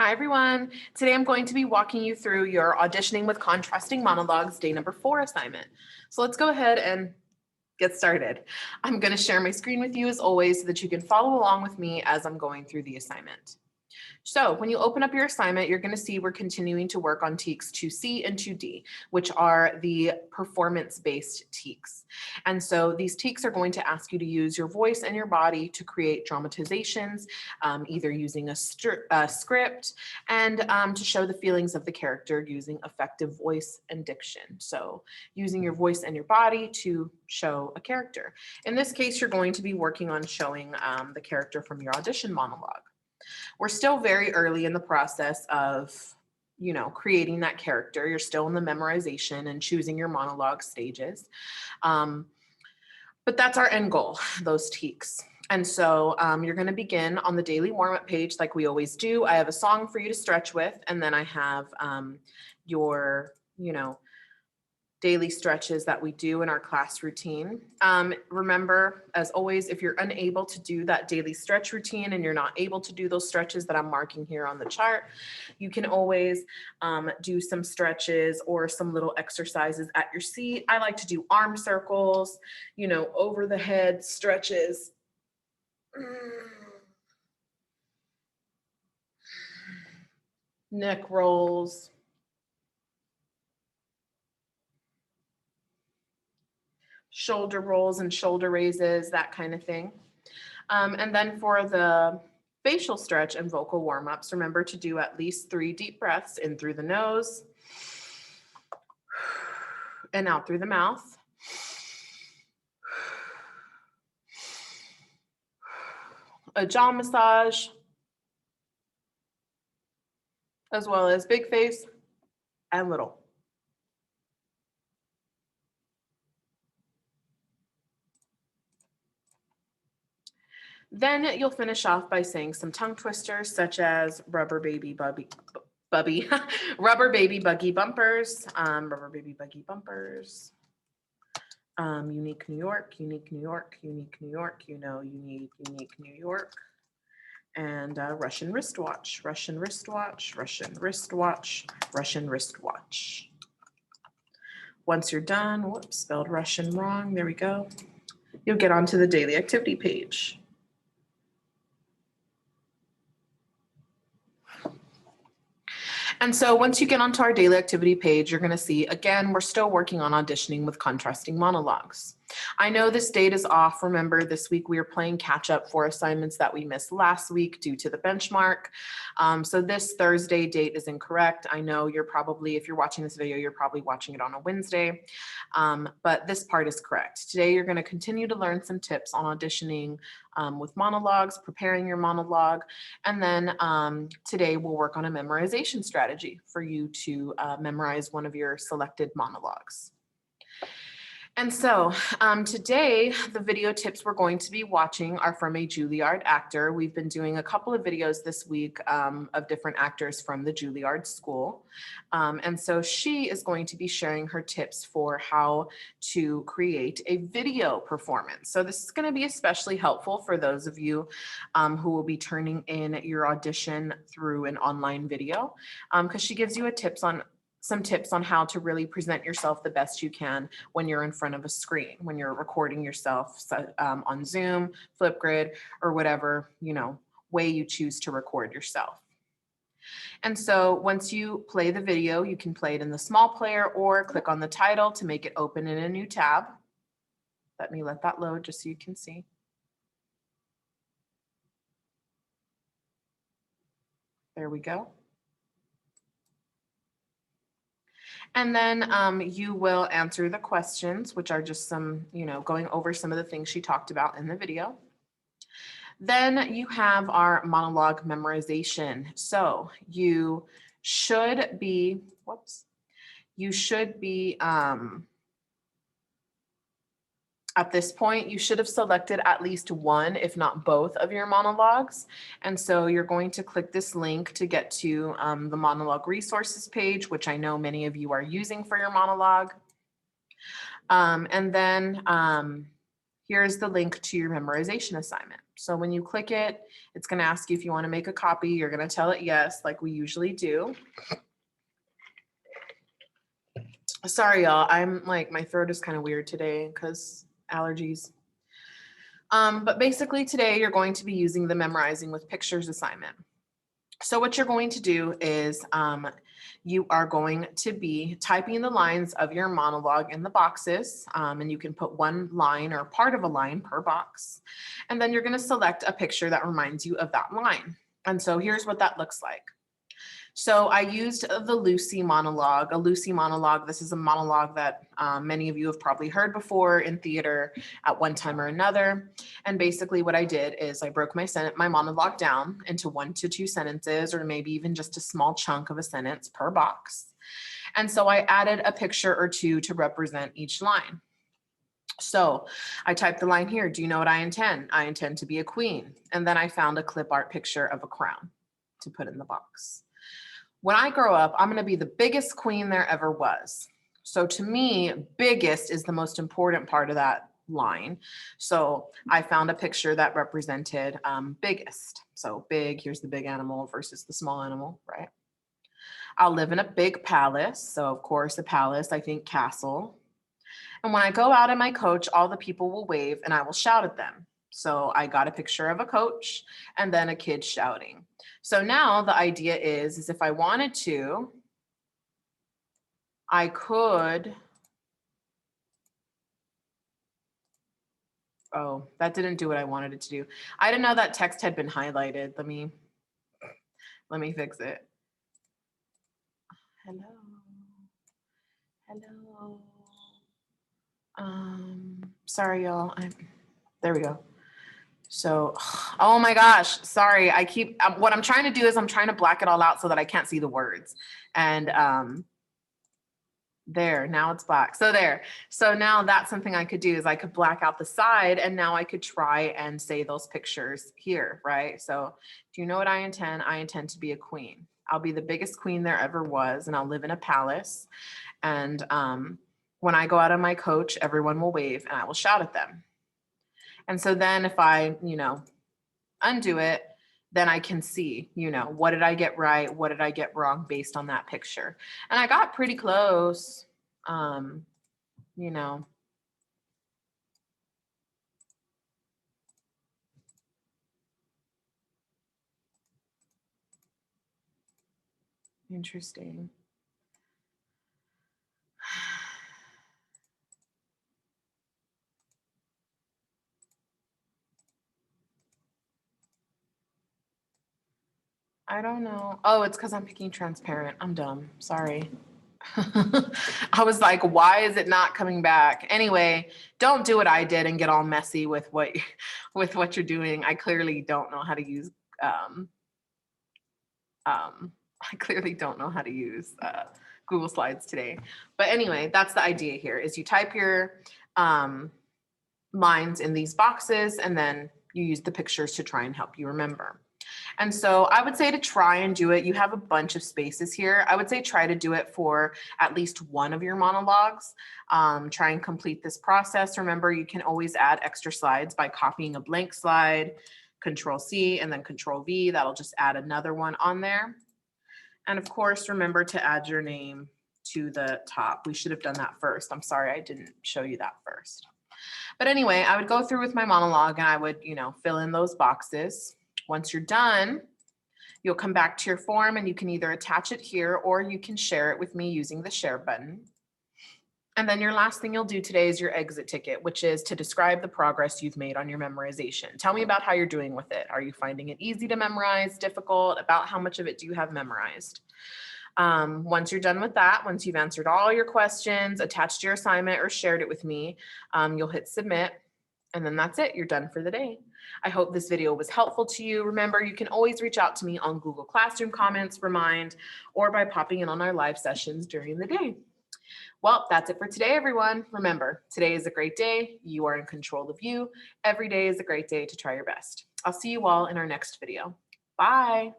Hi, everyone. Today I'm going to be walking you through your auditioning with contrasting monologues day number 4 assignment. So let's go ahead and get started. I'm going to share my screen with you as always so that you can follow along with me as I'm going through the assignment. So when you open up your assignment, you're going to see we're continuing to work on TEKS 2C and 2D, which are the performance-based TEKS. And so these TEKS are going to ask you to use your voice and your body to create dramatizations, either using a script and to show the feelings of the character using effective voice and diction. So using your voice and your body to show a character. In this case, you're going to be working on showing the character from your audition monologue. We're still very early in the process of, creating that character. You're still in the memorization and choosing your monologue stages. But that's our end goal, those TEKS. And so you're going to begin on the daily warm-up page like we always do. I have a song for you to stretch with, and then I have your, daily stretches that we do in our class routine. Remember, as always, if you're unable to do that daily stretch routine and you're not able to do those stretches that I'm marking here on the chart, you can always do some stretches or some little exercises at your seat. I like to do arm circles, over the head stretches. Neck rolls. Shoulder rolls and shoulder raises, that kind of thing. And then for the facial stretch and vocal warm-ups, remember to do at least 3 deep breaths in through the nose and out through the mouth. A jaw massage, as well as big face and little. Then you'll finish off by saying some tongue twisters such as rubber baby buggy rubber baby buggy bumpers, unique New York, unique New York, unique New York, unique New York, and Russian wristwatch, Russian wristwatch, Russian wristwatch, Russian wristwatch. Once you're done, whoops, spelled Russian wrong, there we go. You'll get onto the daily activity page. And so once you get onto our daily activity page, you're going to see, again, we're still working on auditioning with contrasting monologues. I know this date is off. Remember, this week we are playing catch up for assignments that we missed last week due to the benchmark. So this Thursday date is incorrect. I know you're probably, if you're watching this video, you're probably watching it on a Wednesday, but this part is correct. Today, you're going to continue to learn some tips on auditioning with monologues, preparing your monologue, and then today we'll work on a memorization strategy for you to memorize one of your selected monologues. And so today, the video tips we're going to be watching are from a Juilliard actor. We've been doing a couple of videos this week of different actors from the Juilliard School. And so she is going to be sharing her tips for how to create a video performance. So this is going to be especially helpful for those of you who will be turning in your audition through an online video, because she gives you some tips on how to really present yourself the best you can when you're in front of a screen, when you're recording yourself on Zoom, Flipgrid, or whatever, way you choose to record yourself. And so once you play the video, you can play it in the small player or click on the title to make it open in a new tab. Let me let that load just so you can see. There we go. And then you will answer the questions, which are just some, going over some of the things she talked about in the video. Then you have our monologue memorization. So you should be, at this point, you should have selected at least one, if not both, of your monologues. And so you're going to click this link to get to the monologue resources page, which I know many of you are using for your monologue. And then here's the link to your memorization assignment. So when you click it, it's going to ask you if you want to make a copy. You're going to tell it yes, like we usually do. Sorry, y'all. I'm like, my throat is kind of weird today because allergies. But basically today you're going to be using the Memorizing with Pictures assignment. So what you're going to do is you are going to be typing the lines of your monologue in the boxes, and you can put one line or part of a line per box. And then you're going to select a picture that reminds you of that line. And so here's what that looks like. So I used the Lucy monologue. A Lucy monologue, this is a monologue that many of you have probably heard before in theater at one time or another. And basically what I did is I broke my monologue down into 1 to 2 sentences, or maybe even just a small chunk of a sentence per box. And so I added a picture or two to represent each line. So I typed the line here, do you know what I intend? I intend to be a queen. And then I found a clip art picture of a crown to put in the box. When I grow up, I'm going to be the biggest queen there ever was. So to me, biggest is the most important part of that line. So I found a picture that represented biggest. So big, here's the big animal versus the small animal, right? I'll live in a big palace. So of course, a palace, I think castle. And when I go out in my coach, all the people will wave and I will shout at them. So I got a picture of a coach and then a kid shouting. So now the idea is if I wanted to, I could, oh, that didn't do what I wanted it to do. I didn't know that text had been highlighted. Let me fix it. Hello. Hello. Sorry, y'all. There we go. So, oh my gosh, sorry. What I'm trying to do is I'm trying to black it all out so that I can't see the words. And there, now it's black. So there. So now that's something I could do is I could black out the side and now I could try and say those pictures here, right? So do you know what I intend? I intend to be a queen. I'll be the biggest queen there ever was and I'll live in a palace. And when I go out on my coach, everyone will wave and I will shout at them. And so then if I, undo it, then I can see, what did I get right? What did I get wrong based on that picture? And I got pretty close, Interesting. I don't know. Oh, it's because I'm picking transparent. I'm dumb. Sorry. I was like, why is it not coming back? Anyway, don't do what I did and get all messy with what you're doing. I clearly don't know how to use Google Slides today. But anyway, that's the idea here is you type your lines in these boxes and then you use the pictures to try and help you remember. And so I would say to try and do it, you have a bunch of spaces here. I would say try to do it for at least one of your monologues. Try and complete this process. Remember, you can always add extra slides by copying a blank slide, Control-C, and then Control-V. That'll just add another one on there. And of course, remember to add your name to the top. We should have done that first. I'm sorry I didn't show you that first. But anyway, I would go through with my monologue and I would, fill in those boxes. Once you're done, you'll come back to your form and you can either attach it here or you can share it with me using the share button. And then your last thing you'll do today is your exit ticket, which is to describe the progress you've made on your memorization. Tell me about how you're doing with it. Are you finding it easy to memorize, difficult? About how much of it do you have memorized? Once you're done with that, once you've answered all your questions, attached your assignment or shared it with me, you'll hit submit. And then that's it. You're done for the day. I hope this video was helpful to you. Remember, you can always reach out to me on Google Classroom comments, Remind, or by popping in on our live sessions during the day. Well, that's it for today, everyone. Remember, today is a great day. You are in control of you. Every day is a great day to try your best. I'll see you all in our next video. Bye.